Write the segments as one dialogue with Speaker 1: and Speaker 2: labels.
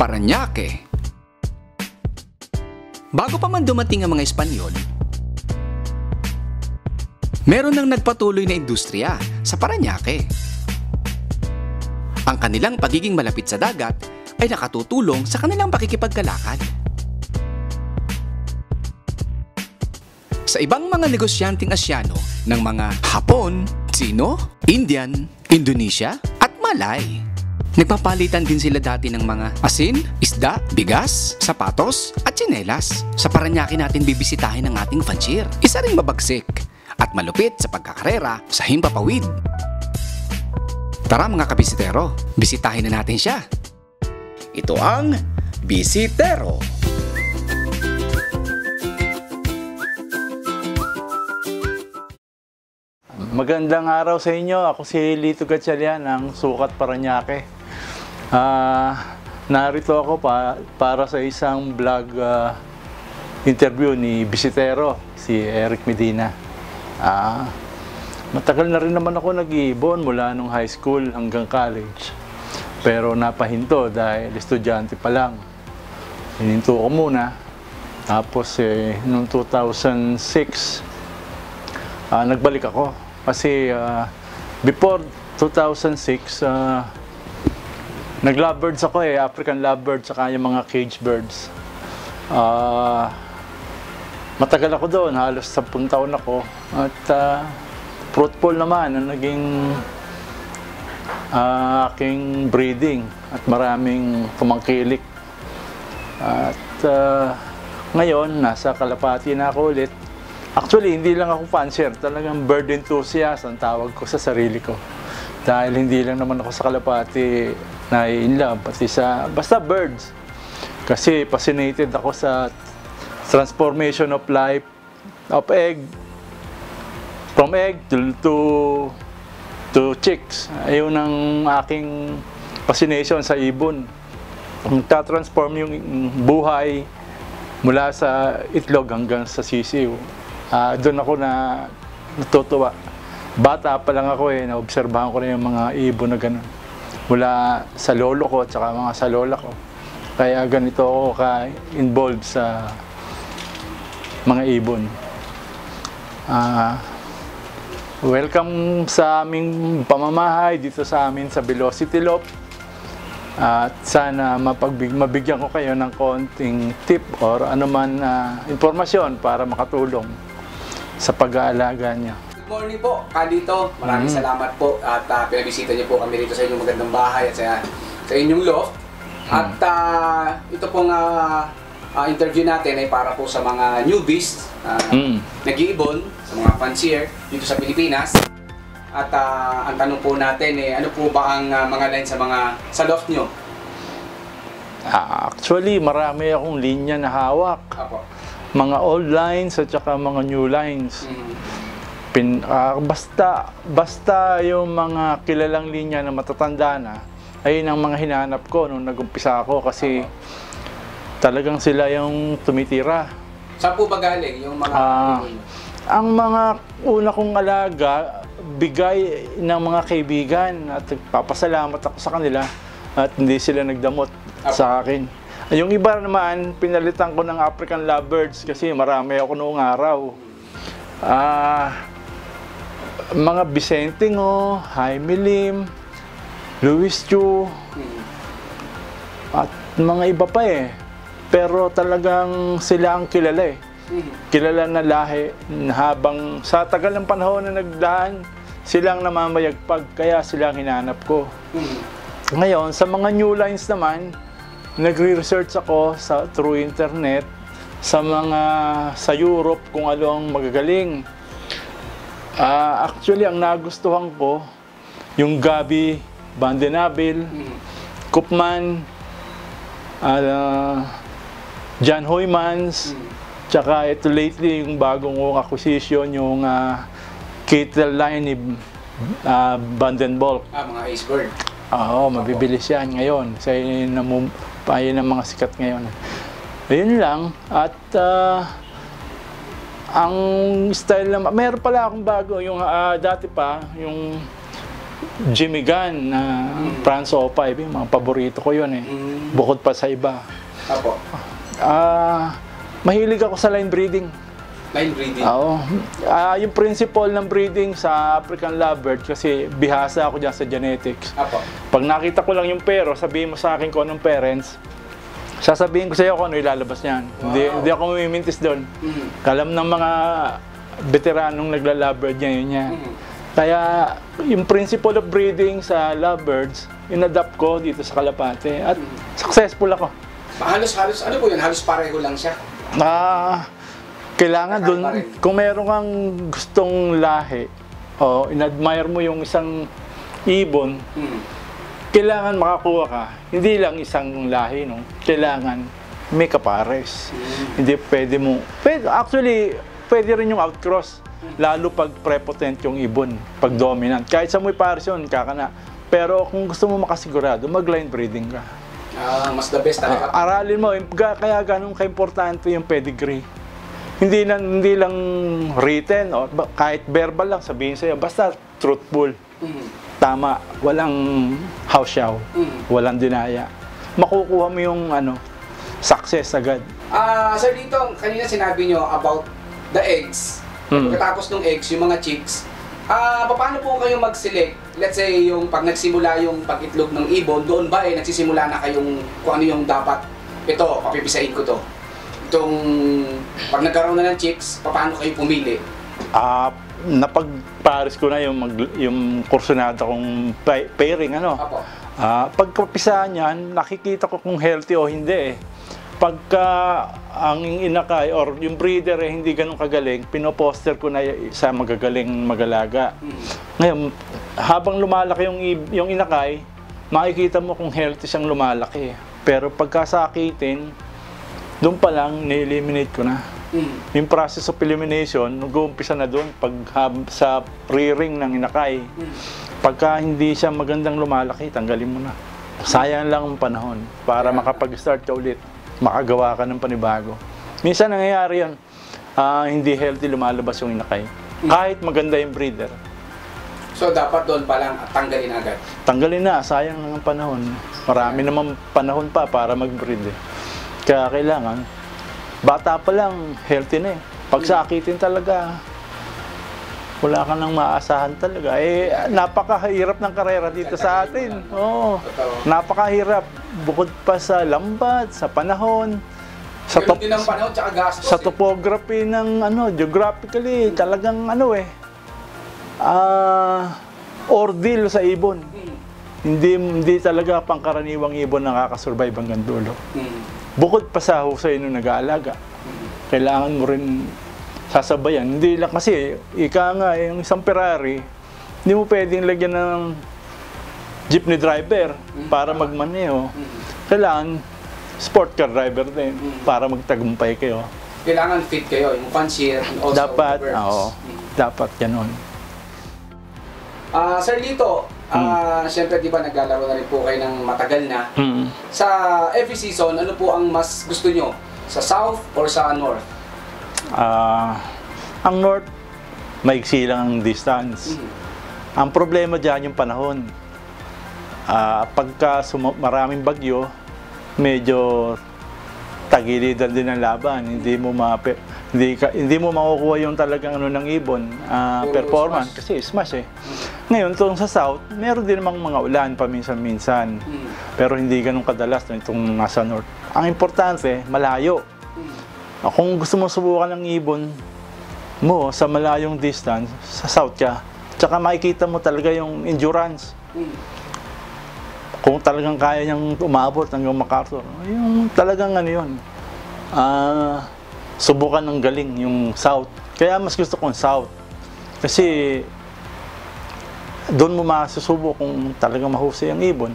Speaker 1: Parañaque. Bago pa man dumating ang mga Espanyol, meron nang nagpatuloy na industriya sa Parañaque. Ang kanilang pagiging malapit sa dagat ay nakatutulong sa kanilang pakikipagkalakad. Sa ibang mga negosyanteng Asyano ng mga Hapon, Sino, Indian, Indonesia at Malay. Nagpapalitan din sila dati ng mga asin, isda, bigas, sapatos at tsinelas. Sa Parañaque natin bibisitahin ang ating Fanchir, isa ring mabagsik at malupit sa pagkakarera sa himpapawid. Tara mga kabisitero, bisitahin na natin siya. Ito ang Bisitero.
Speaker 2: Magandang araw sa inyo. Ako si Lito Gatchalian ng Sukat Parañaque. Narito ako para sa isang vlog interview ni Bisitero, si Eric Medina. Matagal na rin naman ako nag-iibon mula nung high school hanggang college. Pero napahinto dahil estudyante pa lang. Hininto ko muna. Tapos noong 2006, nagbalik ako. Kasi before 2006, nag-lovebirds ako African lovebirds saka yung mga cage birds. Matagal ako doon, halos 10 taon ako. At fruitful naman ang naging aking breeding at maraming pumangkilik. At ngayon, nasa Kalapati na ako ulit. Actually, hindi lang ako fancier, talagang bird enthusiast ang tawag ko sa sarili ko. Dahil hindi lang naman ako sa Kalapati na in love, pati sa basta birds. Kasi fascinated ako sa transformation of life, of egg, from egg to chicks. Ayun ang aking fascination sa ibon. Nagtatransform yung buhay mula sa itlog hanggang sa sisiw. Doon ako natutuwa. Bata pa lang ako naobserbahan ko na yung mga ibon na gano'n. Mula sa lolo ko at saka mga sa lola ko. Kaya ganito ako ka-involved sa mga ibon. Welcome sa aming pamamahay dito sa amin sa Velocity Loft. At sana mabigyan ko kayo ng konting tip or anuman impormasyon para makatulong sa pag-aalaga niya.
Speaker 1: Good morning po, Kalito. Maraming salamat po at pinabisita niyo po kami dito sa inyong magandang bahay at sa inyong loft. At ito pong interview natin ay para po sa mga newbies, nag-iibon, sa mga fancier dito sa Pilipinas. At ang tanong po natin ano po ba ang mga line sa loft nyo?
Speaker 2: Actually, marami akong linya na hawak.
Speaker 1: Apo.
Speaker 2: Mga old lines at saka mga new lines. Basta yung mga kilalang linya na matatanda na, ayun ang mga hinahanap ko nung nag-umpisa ako kasi talagang sila yung tumitira. Saan po ba galing yung mga ang mga una kong alaga, bigay ng mga kaibigan at papasalamat ako sa kanila at hindi sila nagdamot sa akin. Yung iba naman, pinalitan ko ng African lovebirds kasi marami ako noong araw. Mga Vicentingo, Jaime Lim, Louis Chu, at mga iba pa Pero talagang sila ang kilala Kilala na lahi habang sa tagal ng panahon na nagdaan, silang namamayagpag kaya silang hinanap ko. Ngayon, sa mga new lines naman, nagre-research ako through internet sa Europe kung ano ang magagaling. Actually, ang nagustuhan ko, yung Gabi, Bandenabil, Koopman, John Hoymans, tsaka ito lately yung bagong acquisition, yung Kettle line ni Vandenborg.
Speaker 1: Mga Ace Bird.
Speaker 2: Oo, mabibilis yan ngayon. Sa payo ng mga sikat ngayon. Ayun lang. At ang style na, meron pala akong bago. Yung dati pa, yung Jimmy Gunn na France 05, yung mga paborito ko yun eh. Bukod pa sa iba.
Speaker 1: Apo.
Speaker 2: Mahilig ako sa line breeding.
Speaker 1: Line breeding?
Speaker 2: Oo. Yung principle ng breeding sa African lovebird, kasi bihasa ako dyan sa genetics.
Speaker 1: Apo.
Speaker 2: Pag nakita ko lang yung pero, sabihin mo sa akin kung anong parents, sasabihin ko sa iyo kung ano ilalabas niyan.
Speaker 1: Wow.
Speaker 2: Hindi ako mimimintis doon. Kalam ng mga veteranong nagla-lovebird niya, yun niya. Kaya yung principle of breeding sa lovebirds, in-adapt ko dito sa Kalapate at successful ako.
Speaker 1: Halos, ano po yun? Halos pareho lang siya?
Speaker 2: Kailangan doon, kung meron kang gustong lahi, o in-admire mo yung isang ibon, kailangan makakuha ka. Hindi lang isang lahi, no? Kailangan may kapares. Hindi pwede mo, actually, pwede rin yung outcross. Lalo pag prepotent yung ibon, pag dominant. Kahit sa muy pares yun, kakana. Pero kung gusto mo makasigurado, mag-line breeding ka.
Speaker 1: Mas the best talaga.
Speaker 2: Aralin mo, kaya ganun ka-importante yung pedigree. Hindi lang written, o kahit verbal lang, sabihin sa'yo, basta truthful. Tama, walang hausyaw, walang dinaya. Makukuha mo yung success agad.
Speaker 1: Sir, dito, kanina sinabi nyo about the eggs. Pagkatapos ng eggs, yung mga chicks, paano po kayo mag-select? Let's say, yung pag nagsimula yung pag-itlog ng ibon, doon ba nagsisimula na kayong kung ano yung dapat, ito, papipisain ko to. Itong, pag nagkaroon na ng chicks, paano kayo pumili?
Speaker 2: Napag-pares ko na yung kursunada kong pairing,
Speaker 1: Apo.
Speaker 2: Pagkapisahan yan, nakikita ko kung healthy o hindi eh. Pagka ang inakay or yung breeder hindi ganun kagaling, pinoposter ko na sa magagaling magalaga. Ngayon, habang lumalaki yung inakay, makikita mo kung healthy siyang lumalaki. Pero pagka sakitin, doon pa lang, ni-eliminate ko na. Yung process of elimination, nag-uumpisa na doon sa rearing ng inakay. Pagka hindi siya magandang lumalaki, tanggalin mo na. Sayang lang ang panahon para makapag-start ka ulit. Makagawa ka ng panibago. Minsan nangyayari yan, hindi healthy lumalabas yung inakay. Kahit maganda yung breeder.
Speaker 1: So dapat doon pa lang at tanggalin agad?
Speaker 2: Tanggalin na, sayang lang ang panahon. Marami naman panahon pa para mag-breed eh. Kaya kailangan, bata pa lang, healthy na eh. Pag sakitin talaga, wala ka nang maasahan talaga. Napakahirap ng karera dito sa atin. Oo, napakahirap. Bukod pa sa lambat, sa panahon,
Speaker 1: din ang panahon, tsaka gastos.
Speaker 2: sa topography ng geographically, talagang ordeal sa ibon. Hindi talaga pangkaraniwang ibon nakakasurvive hanggang dulo. Bukod pa sa husay nung nag-aalaga, kailangan mo rin sasabayan. Hindi lang kasi, yung isang Ferrari, hindi mo pwedeng lagyan ng jeepney driver para magmaneho. Kailangan sport car driver din para magtagumpay kayo.
Speaker 1: Kailangan fit kayo, yung fancier and also
Speaker 2: dapat,
Speaker 1: the birds.
Speaker 2: Dapat ganun.
Speaker 1: Sir Lito, siyempre di ba naglalaro na rin po kayo ng matagal na. Sa every season, ano po ang mas gusto nyo? Sa South or sa North?
Speaker 2: Ang North, maiksi lang ang distance. Ang problema dyan yung panahon. Pagka maraming bagyo, medyo tagilidan din ang laban. Hindi mo makukuha yung talagang ng ibon, performance kasi smash eh. Ngayon, itong sa South, meron din namang mga ulan paminsan-minsan. Pero hindi ganun kadalas itong nasa North. Ang importante, malayo. Kung gusto mo subukan ng ibon mo sa malayong distance, sa South ka, tsaka makikita mo talaga yung endurance. Kung talagang kaya niyang umabot hanggang MacArthur, yung talagang yun. Subukan ng galing yung South. Kaya mas gusto kong South. Kasi doon mo masusubok kung talagang mahusay ang ibon.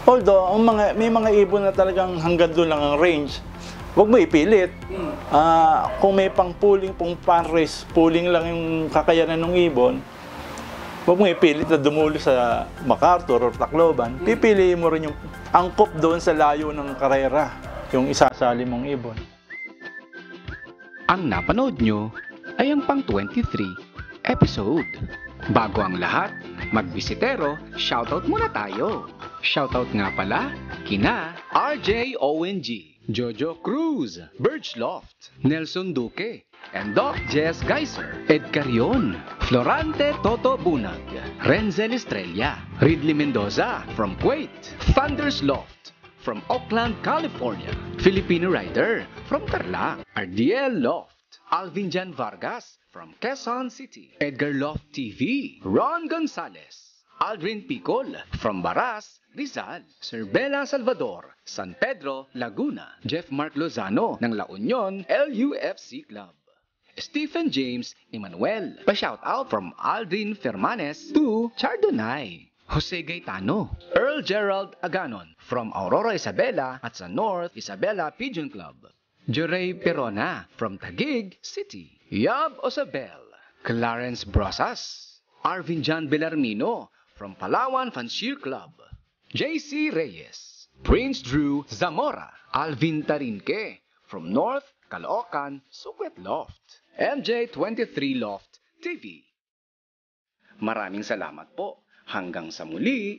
Speaker 2: Although, may mga ibon na talagang hanggang doon lang ang range, huwag mo ipilit. Kung may pang-pooling, pan-race, pooling lang yung kakayanan ng ibon, huwag mo ipilit na dumulo sa MacArthur or Tacloban. Pipiliin mo rin yung angkop doon sa layo ng karera, yung isasali mong ibon.
Speaker 3: Ang napanood nyo ay ang pang 23 episode. Bago ang lahat, Magbisitero, shoutout muna tayo. Shoutout nga pala, kina RJ ONG, Jojo Cruz, Birchloft, Nelson Duque, and Doc Jess Geiser, Ed Carion, Florante Toto Bunag, Renzel Estrella, Ridley Mendoza from Kuwait, Thunders Loft from Oakland, California, Filipino Rider from Tarlac, RDL Loft, Alvin Jan Vargas from Quezon City, Edgar Loft TV, Ron Gonzalez, Aldrin Picol from Baras, Rizal, Sir Bella Salvador, San Pedro, Laguna, Jeff Mark Lozano ng La Union LUFC Club, Stephen James Emmanuel, pa-shout out from Aldrin Fermanes to Chardonnay, Jose Gaetano, Earl Gerald Aganon from Aurora Isabela at sa North Isabela Pigeon Club, Joray Perona from Taguig City, Yab Osabel, Clarence Brosas, Arvin John Belarmino from Palawan Fancier Club, JC Reyes, Prince Drew Zamora, Alvin Tarinque from North Caloocan Sukwet Loft, MJ23 Loft TV. Maraming salamat po. Hanggang sa muli.